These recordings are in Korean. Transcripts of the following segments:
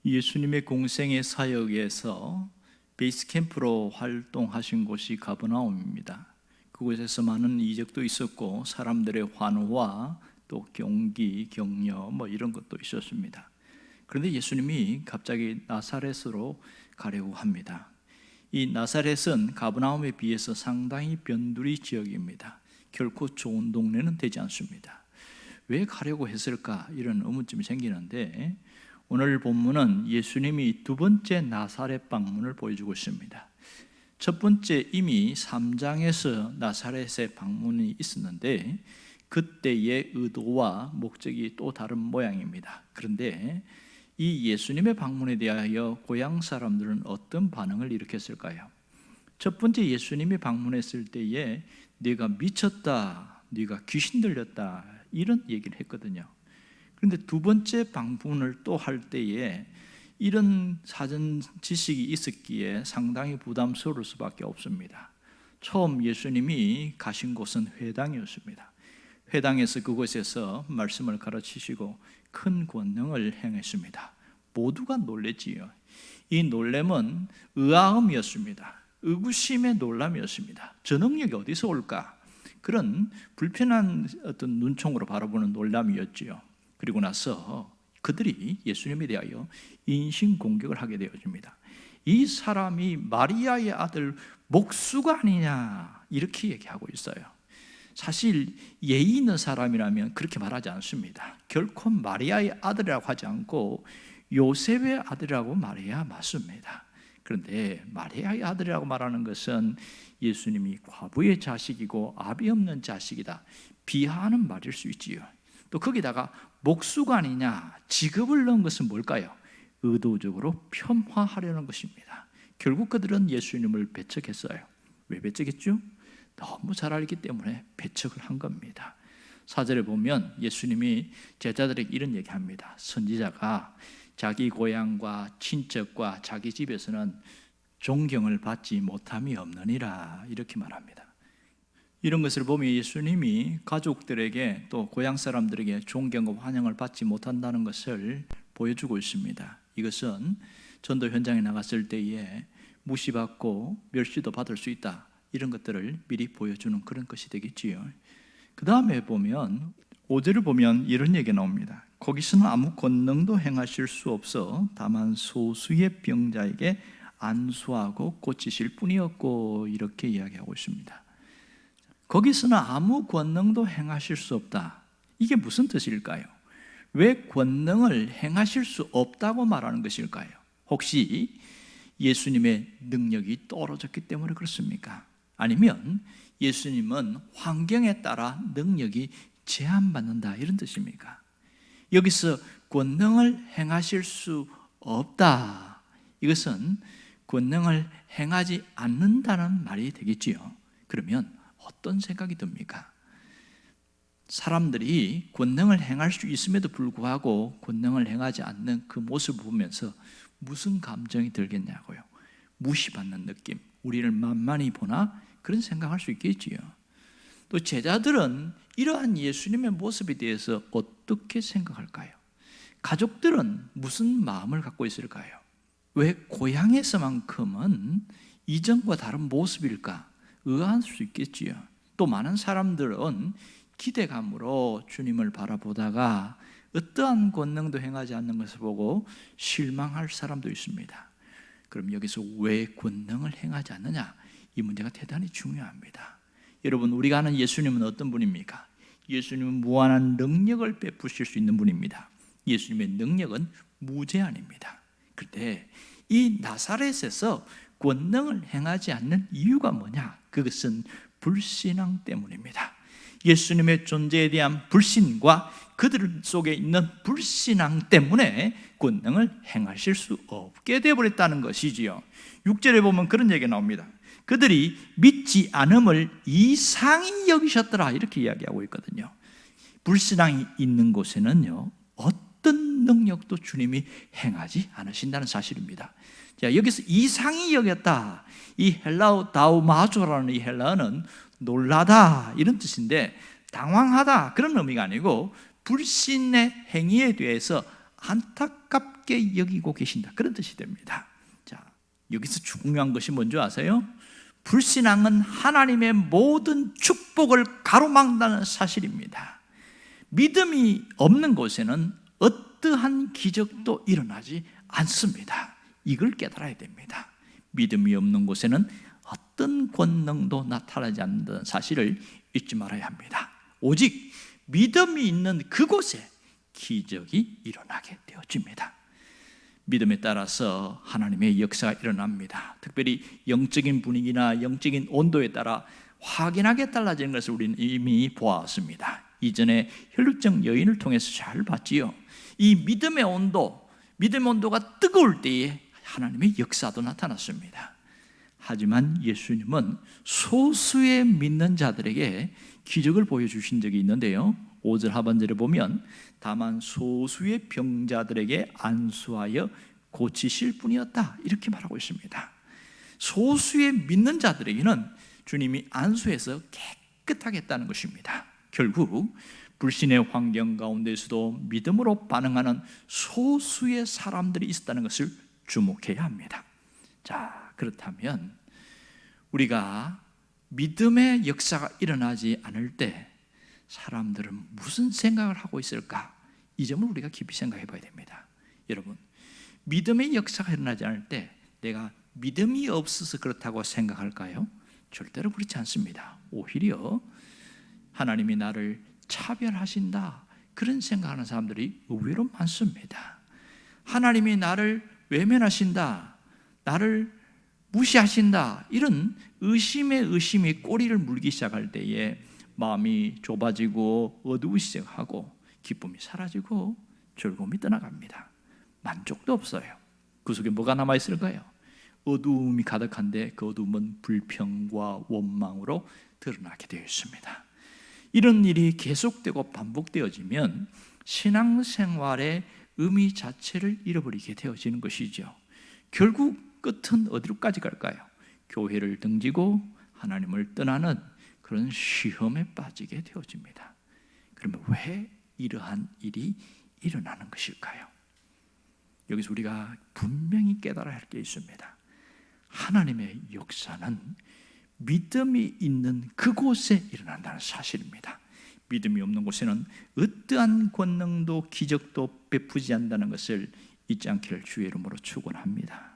예수님의 공생의 사역에서 베이스 캠프로 활동하신 곳이 가버나움입니다. 그곳에서 많은 이적도 있었고 사람들의 환호와 또 경기, 격려 이런 것도 있었습니다. 그런데 예수님이 갑자기 나사렛으로 가려고 합니다. 이 나사렛은 가버나움에 비해서 상당히 변두리 지역입니다. 결코 좋은 동네는 되지 않습니다. 왜 가려고 했을까? 이런 의문점이 생기는데 오늘 본문은 예수님이 두 번째 나사렛 방문을 보여주고 있습니다. 첫 번째 이미 3장에서 나사렛의 방문이 있었는데 그때의 의도와 목적이 또 다른 모양입니다. 그런데 이 예수님의 방문에 대하여 고향 사람들은 어떤 반응을 일으켰을까요? 첫 번째 예수님이 방문했을 때에 네가 미쳤다, 네가 귀신 들렸다 이런 얘기를 했거든요. 그런데 두 번째 방문을 또 할 때에 이런 사전 지식이 있었기에 상당히 부담스러울 수밖에 없습니다. 처음 예수님이 가신 곳은 회당이었습니다. 회당에서 그곳에서 말씀을 가르치시고 큰 권능을 행했습니다. 모두가 놀랬지요. 이 놀램은 의아함이었습니다. 의구심의 놀람이었습니다. 저 능력이 어디서 올까? 그런 불편한 어떤 눈총으로 바라보는 놀람이었지요. 그리고 나서 그들이 예수님에 대하여 인신공격을 하게 되어집니다. 이 사람이 마리아의 아들 목수가 아니냐 이렇게 얘기하고 있어요. 사실 예의 있는 사람이라면 그렇게 말하지 않습니다. 결코 마리아의 아들이라고 하지 않고 요셉의 아들이라고 말해야 맞습니다. 그런데 마리아의 아들이라고 말하는 것은 예수님이 과부의 자식이고 아비 없는 자식이다 비하하는 말일 수 있지요. 또 거기다가 목수가 아니냐 직업을 넣은 것은 뭘까요? 의도적으로 폄하하려는 것입니다. 결국 그들은 예수님을 배척했어요. 왜 배척했죠? 너무 잘 알기 때문에 배척을 한 겁니다. 4절에 보면 예수님이 제자들에게 이런 얘기합니다. 선지자가 자기 고향과 친척과 자기 집에서는 존경을 받지 못함이 없느니라 이렇게 말합니다. 이런 것을 보면 예수님이 가족들에게 또 고향 사람들에게 존경과 환영을 받지 못한다는 것을 보여주고 있습니다. 이것은 전도 현장에 나갔을 때에 무시받고 멸시도 받을 수 있다 이런 것들을 미리 보여주는 그런 것이 되겠지요. 그 다음에 보면 5절을 보면 이런 얘기가 나옵니다. 거기서는 아무 권능도 행하실 수 없어 다만 소수의 병자에게 안수하고 고치실 뿐이었고 이렇게 이야기하고 있습니다. 거기서는 아무 권능도 행하실 수 없다. 이게 무슨 뜻일까요? 왜 권능을 행하실 수 없다고 말하는 것일까요? 혹시 예수님의 능력이 떨어졌기 때문에 그렇습니까? 아니면 예수님은 환경에 따라 능력이 제한받는다 이런 뜻입니까? 여기서 권능을 행하실 수 없다. 이것은 권능을 행하지 않는다는 말이 되겠지요. 그러면 어떤 생각이 듭니까? 사람들이 권능을 행할 수 있음에도 불구하고 권능을 행하지 않는 그 모습을 보면서 무슨 감정이 들겠냐고요. 무시받는 느낌, 우리를 만만히 보나 그런 생각할 수 있겠지요. 또 제자들은 이러한 예수님의 모습에 대해서 어떻게 생각할까요? 가족들은 무슨 마음을 갖고 있을까요? 왜 고향에서만큼은 이전과 다른 모습일까? 의아할 수 있겠지요. 또 많은 사람들은 기대감으로 주님을 바라보다가 어떠한 권능도 행하지 않는 것을 보고 실망할 사람도 있습니다. 그럼 여기서 왜 권능을 행하지 않느냐? 이 문제가 대단히 중요합니다. 여러분, 우리가 아는 예수님은 어떤 분입니까? 예수님은 무한한 능력을 베푸실 수 있는 분입니다. 예수님의 능력은 무제한입니다. 그런데 이 나사렛에서 권능을 행하지 않는 이유가 뭐냐? 그것은 불신앙 때문입니다. 예수님의 존재에 대한 불신과 그들 속에 있는 불신앙 때문에 권능을 행하실 수 없게 되어버렸다는 것이지요. 6절에 보면 그런 얘기가 나옵니다. 그들이 믿지 않음을 이상히 여기셨더라 이렇게 이야기하고 있거든요. 불신앙이 있는 곳에는요 어떤 능력도 주님이 행하지 않으신다는 사실입니다. 자, 여기서 이상히 여겼다. 이 헬라어 다우마조라는 이 헬라어는 놀라다 이런 뜻인데 당황하다 그런 의미가 아니고 불신의 행위에 대해서 안타깝게 여기고 계신다, 그런 뜻이 됩니다. 자, 여기서 중요한 것이 뭔지 아세요? 불신앙은 하나님의 모든 축복을 가로막는다는 사실입니다. 믿음이 없는 곳에는 어떠한 기적도 일어나지 않습니다. 이걸 깨달아야 됩니다. 믿음이 없는 곳에는 어떤 권능도 나타나지 않는다는 사실을 잊지 말아야 합니다. 오직 믿음이 있는 그곳에 기적이 일어나게 되어집니다. 믿음에 따라서 하나님의 역사가 일어납니다. 특별히 영적인 분위기나 영적인 온도에 따라 확연하게 달라지는 것을 우리는 이미 보았습니다. 이전에 혈루증 여인을 통해서 잘 봤지요. 이 믿음의 온도가 뜨거울 때에 하나님의 역사도 나타났습니다. 하지만 예수님은 소수의 믿는 자들에게 기적을 보여주신 적이 있는데요, 5절 하반절에 보면 다만 소수의 병자들에게 안수하여 고치실 뿐이었다, 이렇게 말하고 있습니다. 소수의 믿는 자들에게는 주님이 안수해서 깨끗하게 했다는 것입니다. 결국 불신의 환경 가운데서도 믿음으로 반응하는 소수의 사람들이 있었다는 것을 주목해야 합니다. 자, 그렇다면 우리가 믿음의 역사가 일어나지 않을 때 사람들은 무슨 생각을 하고 있을까? 이 점을 우리가 깊이 생각해 봐야 됩니다. 여러분, 믿음의 역사가 일어나지 않을 때 내가 믿음이 없어서 그렇다고 생각할까요? 절대로 그렇지 않습니다. 오히려 하나님이 나를 차별하신다, 그런 생각하는 사람들이 의외로 많습니다. 하나님이 나를 외면하신다, 나를 무시하신다, 이런 의심이 꼬리를 물기 시작할 때에 마음이 좁아지고 어두우기 시작하고 기쁨이 사라지고 즐거움이 떠나갑니다. 만족도 없어요. 그 속에 뭐가 남아있을까요? 어두움이 가득한데 그 어두움은 불평과 원망으로 드러나게 되어 있습니다. 이런 일이 계속되고 반복되어지면 신앙생활의 의미 자체를 잃어버리게 되어지는 것이죠. 결국 끝은 어디로까지 갈까요? 교회를 등지고 하나님을 떠나는 그런 시험에 빠지게 되어집니다. 그러면 왜 이러한 일이 일어나는 것일까요? 여기서 우리가 분명히 깨달아야 할 게 있습니다. 하나님의 역사는 믿음이 있는 그곳에 일어난다는 사실입니다. 믿음이 없는 곳에는 어떠한 권능도 기적도 베푸지 않는다는 것을 잊지 않기를 주의 이름으로 축원합니다.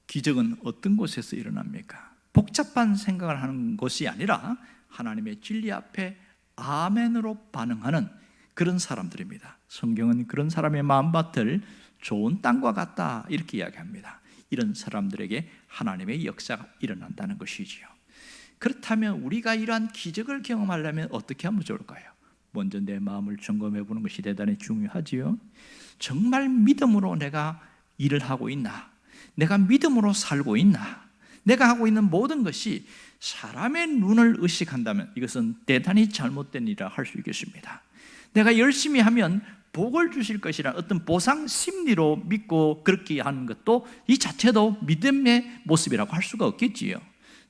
기적은 어떤 곳에서 일어납니까? 복잡한 생각을 하는 것이 아니라 하나님의 진리 앞에 아멘으로 반응하는 그런 사람들입니다. 성경은 그런 사람의 마음밭을 좋은 땅과 같다, 이렇게 이야기합니다. 이런 사람들에게 하나님의 역사가 일어난다는 것이지요. 그렇다면 우리가 이러한 기적을 경험하려면 어떻게 하면 좋을까요? 먼저 내 마음을 점검해 보는 것이 대단히 중요하지요. 정말 믿음으로 내가 일을 하고 있나? 내가 믿음으로 살고 있나? 내가 하고 있는 모든 것이 사람의 눈을 의식한다면 이것은 대단히 잘못된 일이라 할 수 있겠습니다. 내가 열심히 하면 복을 주실 것이라는 어떤 보상 심리로 믿고 그렇게 하는 것도 이 자체도 믿음의 모습이라고 할 수가 없겠지요.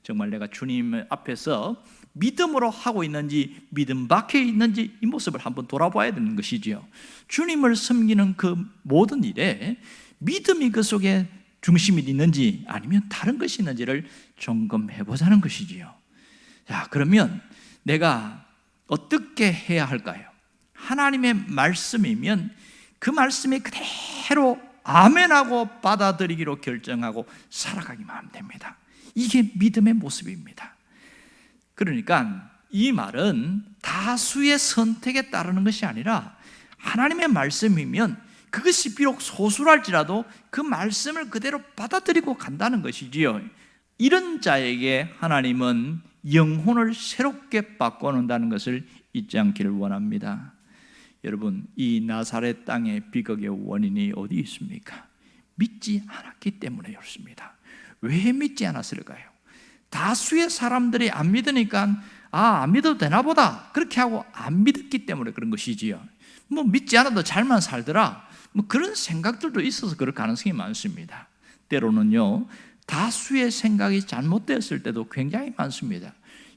정말 내가 주님 앞에서 믿음으로 하고 있는지 믿음 밖에 있는지 이 모습을 한번 돌아봐야 되는 것이지요. 주님을 섬기는 그 모든 일에 믿음이 그 속에 중심이 있는지 아니면 다른 것이 있는지를 점검해 보자는 것이지요. 자, 그러면 내가 어떻게 해야 할까요? 하나님의 말씀이면 그 말씀이 그대로 아멘하고 받아들이기로 결정하고 살아가기만 하면 됩니다. 이게 믿음의 모습입니다. 그러니까 이 말은 다수의 선택에 따르는 것이 아니라 하나님의 말씀이면 그것이 비록 소수랄지라도 그 말씀을 그대로 받아들이고 간다는 것이지요. 이런 자에게 하나님은 영혼을 새롭게 바꿔놓는다는 것을 잊지 않기를 원합니다. 여러분, 이 나사렛 땅의 비극의 원인이 어디 있습니까? 믿지 않았기 때문에 그렇습니다. 왜 믿지 않았을까요? 다수의 사람들이 안 믿으니까 안 믿어도 되나 보다 그렇게 하고 안 믿었기 때문에 그런 것이지요. 믿지 않아도 잘만 살더라, 그런 생각들도 있어서 그럴 가능성이 많습니다. 때로는요, 다수의 생각이 잘못되었을 때도 굉장히 많습니다.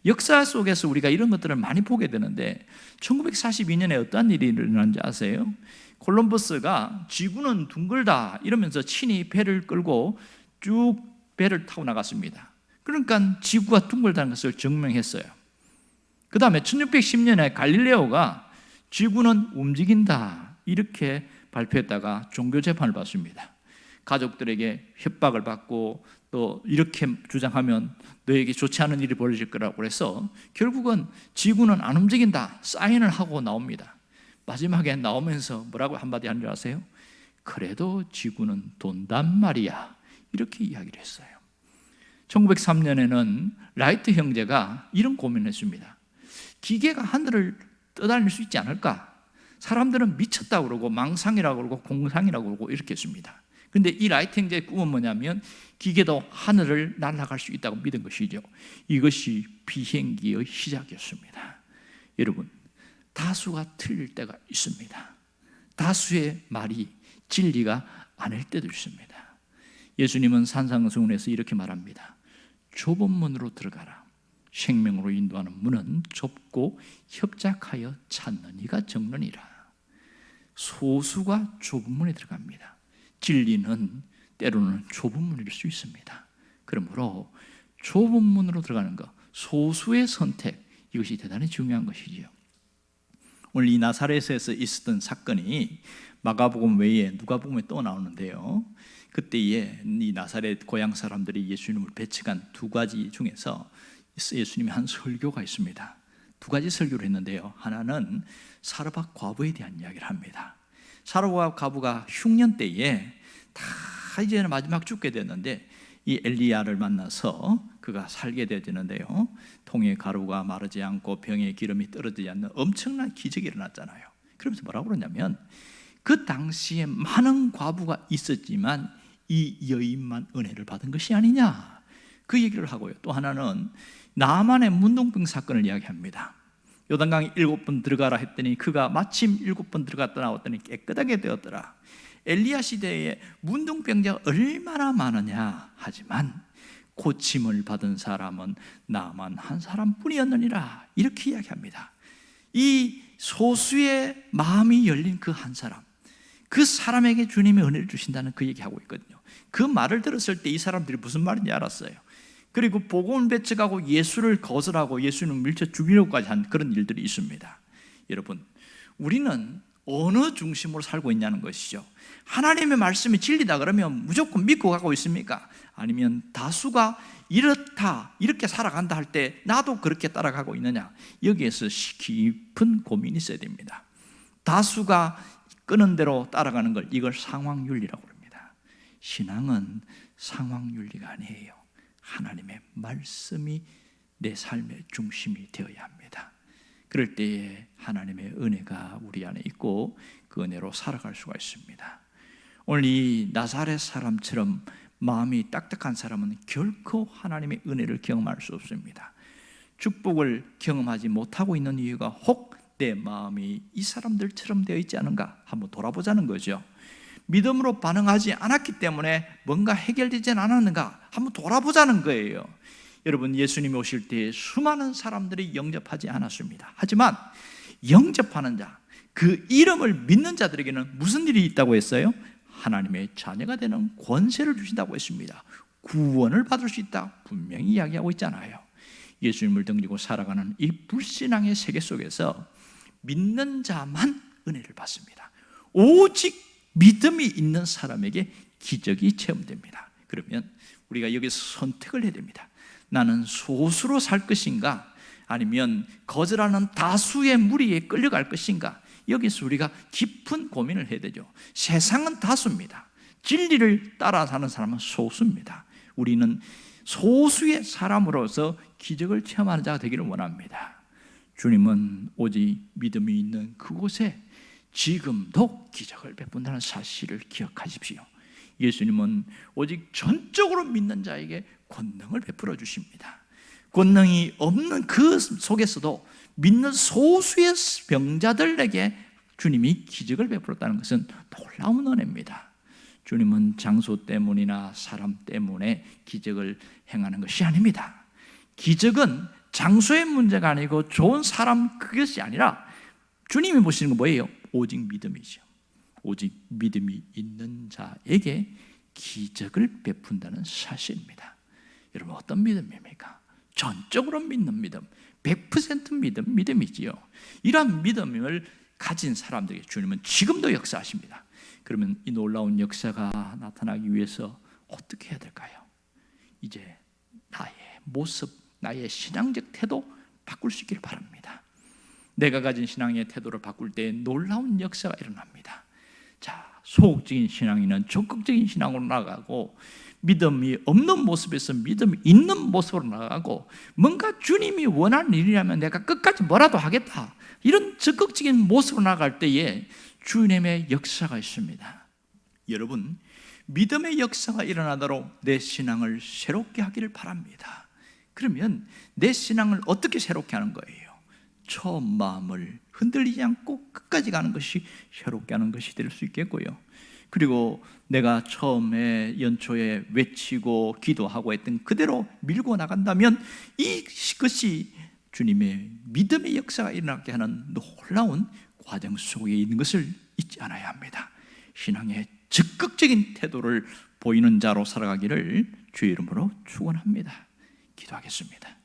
역사 속에서 우리가 이런 것들을 많이 보게 되는데 1942년에 어떤 일이 일어난지 아세요? 콜럼버스가 지구는 둥글다 이러면서 친히 배를 끌고 쭉 배를 타고 나갔습니다. 그러니까 지구가 둥글다는 것을 증명했어요. 그 다음에 1610년에 갈릴레오가 지구는 움직인다 이렇게 발표했다가 종교재판을 받습니다. 가족들에게 협박을 받고 또 이렇게 주장하면 너에게 좋지 않은 일이 벌어질 거라고 해서 결국은 지구는 안 움직인다 사인을 하고 나옵니다. 마지막에 나오면서 뭐라고 한마디 한 줄 아세요? 그래도 지구는 돈단 말이야 이렇게 이야기를 했어요. 1903년에는 라이트 형제가 이런 고민을 했습니다. 기계가 하늘을 떠다닐 수 있지 않을까? 사람들은 미쳤다고 그러고 망상이라고 그러고 공상이라고 그러고 이렇게 했습니다. 근데 이 라이트 형제의 꿈은 뭐냐면 기계도 하늘을 날아갈 수 있다고 믿은 것이죠. 이것이 비행기의 시작이었습니다. 여러분, 다수가 틀릴 때가 있습니다. 다수의 말이 진리가 아닐 때도 있습니다. 예수님은 산상수훈에서 이렇게 말합니다. 좁은 문으로 들어가라. 생명으로 인도하는 문은 좁고 협착하여 찾는 이가 적느니라. 소수가 좁은 문에 들어갑니다. 진리는 때로는 좁은 문일 수 있습니다. 그러므로 좁은 문으로 들어가는 것, 소수의 선택, 이것이 대단히 중요한 것이지요. 오늘 이 나사렛에서 있었던 사건이 마가복음 외에 누가복음에 또 나오는데요. 그때에 이 나사렛 고향 사람들이 예수님을 배척한 두 가지 중에서 예수님이 한 설교가 있습니다. 두 가지 설교를 했는데요. 하나는 사르밧 과부에 대한 이야기를 합니다. 사르밧 과부가 흉년 때에 다 이제는 마지막 죽게 됐는데 이 엘리야를 만나서 그가 살게 되는데요. 통에 가루가 마르지 않고 병에 기름이 떨어지지 않는 엄청난 기적이 일어났잖아요. 그러면서 뭐라고 그러냐면 그 당시에 많은 과부가 있었지만 이 여인만 은혜를 받은 것이 아니냐 그 얘기를 하고요. 또 하나는 나만의 문둥병 사건을 이야기합니다. 요단강에 7번 들어가라 했더니 그가 마침 7번 들어갔다 나왔더니 깨끗하게 되었더라. 엘리야 시대에 문둥병자가 얼마나 많으냐 하지만 고침을 받은 사람은 나만 한 사람뿐이었느니라 이렇게 이야기합니다. 이 소수의 마음이 열린 그 한 사람, 그 사람에게 주님이 은혜를 주신다는 그 얘기하고 있거든요. 그 말을 들었을 때 이 사람들이 무슨 말인지 알았어요. 그리고 복음을 배척하고 예수를 거절하고 예수님을 밀쳐 죽이려고까지 한 그런 일들이 있습니다. 여러분, 우리는 어느 중심으로 살고 있냐는 것이죠. 하나님의 말씀이 진리다 그러면 무조건 믿고 가고 있습니까? 아니면 다수가 이렇다 이렇게 살아간다 할 때 나도 그렇게 따라가고 있느냐? 여기에서 깊은 고민이 있어야 됩니다. 다수가 끄는 대로 따라가는 걸 이걸 상황윤리라고 합니다. 신앙은 상황윤리가 아니에요. 하나님의 말씀이 내 삶의 중심이 되어야 합니다. 그럴 때에 하나님의 은혜가 우리 안에 있고 그 은혜로 살아갈 수가 있습니다. 오늘 이 나사렛 사람처럼 마음이 딱딱한 사람은 결코 하나님의 은혜를 경험할 수 없습니다. 축복을 경험하지 못하고 있는 이유가 혹 내 마음이 이 사람들처럼 되어 있지 않은가 한번 돌아보자는 거죠. 믿음으로 반응하지 않았기 때문에 뭔가 해결되지 않았는가 한번 돌아보자는 거예요. 여러분, 예수님이 오실 때 수많은 사람들이 영접하지 않았습니다. 하지만 영접하는 자, 그 이름을 믿는 자들에게는 무슨 일이 있다고 했어요? 하나님의 자녀가 되는 권세를 주신다고 했습니다. 구원을 받을 수 있다 분명히 이야기하고 있잖아요. 예수님을 등지고 살아가는 이 불신앙의 세계 속에서 믿는 자만 은혜를 받습니다. 오직 믿음이 있는 사람에게 기적이 체험됩니다. 그러면 우리가 여기서 선택을 해야 됩니다. 나는 소수로 살 것인가 아니면 거절하는 다수의 무리에 끌려갈 것인가? 여기서 우리가 깊은 고민을 해야 되죠. 세상은 다수입니다. 진리를 따라 사는 사람은 소수입니다. 우리는 소수의 사람으로서 기적을 체험하는 자가 되기를 원합니다. 주님은 오직 믿음이 있는 그곳에 지금도 기적을 베푼다는 사실을 기억하십시오. 예수님은 오직 전적으로 믿는 자에게 권능을 베풀어 주십니다. 권능이 없는 그 속에서도 믿는 소수의 병자들에게 주님이 기적을 베풀었다는 것은 놀라운 은혜입니다. 주님은 장소 때문이나 사람 때문에 기적을 행하는 것이 아닙니다. 기적은 장소의 문제가 아니고 좋은 사람 그것이 아니라 주님이 보시는 건 뭐예요? 오직 믿음이죠. 오직 믿음이 있는 자에게 기적을 베푼다는 사실입니다. 여러분, 어떤 믿음입니까? 전적으로 믿는 믿음, 100% 믿음이지요. 이러한 믿음을 가진 사람들에게 주님은 지금도 역사하십니다. 그러면 이 놀라운 역사가 나타나기 위해서 어떻게 해야 될까요? 이제 나의 모습, 나의 신앙적 태도 바꿀 수 있기를 바랍니다. 내가 가진 신앙의 태도를 바꿀 때 놀라운 역사가 일어납니다. 자, 소극적인 신앙인은 적극적인 신앙으로 나아가고, 믿음이 없는 모습에서 믿음이 있는 모습으로 나아가고, 뭔가 주님이 원하는 일이라면 내가 끝까지 뭐라도 하겠다, 이런 적극적인 모습으로 나아갈 때에 주님의 역사가 있습니다. 여러분, 믿음의 역사가 일어나도록 내 신앙을 새롭게 하기를 바랍니다. 그러면 내 신앙을 어떻게 새롭게 하는 거예요? 처음 마음을 흔들리지 않고 끝까지 가는 것이 새롭게 하는 것이 될 수 있겠고요. 그리고 내가 처음에 연초에 외치고 기도하고 했던 그대로 밀고 나간다면 이것이 주님의 믿음의 역사가 일어나게 하는 놀라운 과정 속에 있는 것을 잊지 않아야 합니다. 신앙의 적극적인 태도를 보이는 자로 살아가기를 주의 이름으로 축원합니다. 기도하겠습니다.